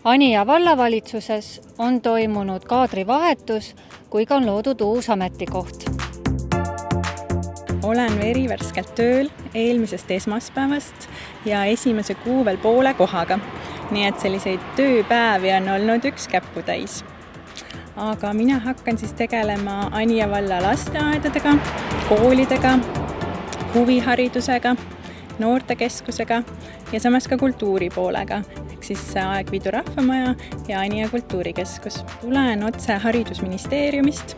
Anija vallavalitsuses on toimunud kaadrivahetus, kui ka on loodud uus ametikoht. Olen verivärskelt tööl eelmisest esmaspäevast ja esimese kuu veel poole kohaga. Nii et selliseid tööpäevi on olnud üks käputäis. Aga mina hakkan siis tegelema Anija valla lasteaedadega, koolidega, huviharidusega, noortekeskusega ja samas ka kultuuripoolega, ehk siis Aegviidu rahvamaja ja Anija kultuurikeskus. Tulen otse haridusministeeriumist.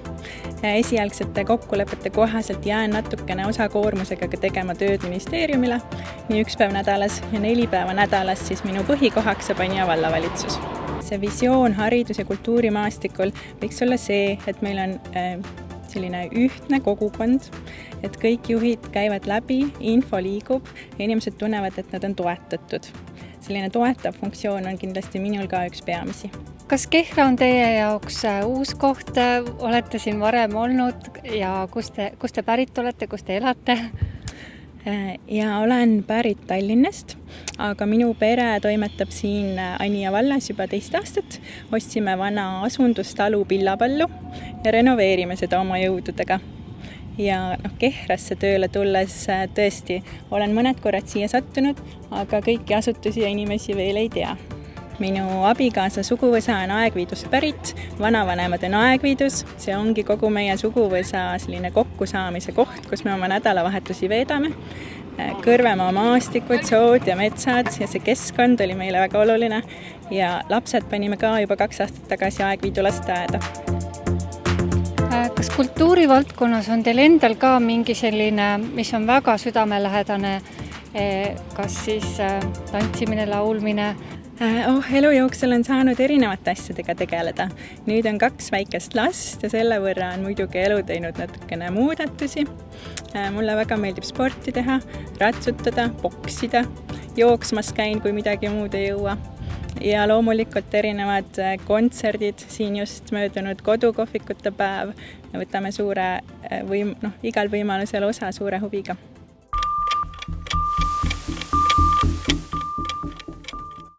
Esialgsete kokkulepete kohaselt jään natukene osakoormusega tegema tööd ministeeriumile, nii 1 päev nädalas ja 4 päeva nädalas siis minu põhikohaks saab Anija vallavalitsus. See visioon haridus- ja kultuurimaastikul võiks olla see, et meil on selline ühtne kogukond, et kõik juhid käivad läbi, info liigub ja inimesed tunnevad, et nad on toetatud. Selline toetav funktsioon on kindlasti minul ka üks peamisi. Kas Kehra on teie jaoks uus koht? Olete siin varem olnud ja kust te pärit olete, kus te elate? Ja olen pärit Tallinnast, aga minu pere toimetab siin Anija vallas juba 2 aastat. Ostsime vana asundustalu Pillapallu ja renoveerime seda oma jõududega. Ja Kehrasse tööle tulles tõesti olen mõned korrad siia sattunud, aga kõiki asutusi ja inimesi veel ei tea. Minu abikaasa suguvõsa on Aegviidust pärit, vanavanemad on Aegviidus, see ongi kogu meie suguvõsa selline kokkusaamise koht, kus me oma nädalavahetusi veedame. Kõrvemaa maastikud, sood ja metsad ja see keskkond oli meile väga oluline ja lapsed panime ka juba 2 aastat tagasi Aegviidu lasteaeda. Kas kultuurivaldkonnas on teil endal ka mingi selline, mis on väga südamelähedane, kas siis tantsimine, laulmine? Elu jooksul on saanud erinevate asjadega tegeleda. Nüüd on 2 väikest last ja selle võrra on muidugi elu teinud natukene muudatusi. Mulle väga meeldib sporti teha, ratsutada, boksida, jooksmas käin, kui midagi muud ei jõua. Ja loomulikult erinevad kontserdid, siin just möödunud kodukohvikute päev. Me võtame igal võimalusel osa suure huviga.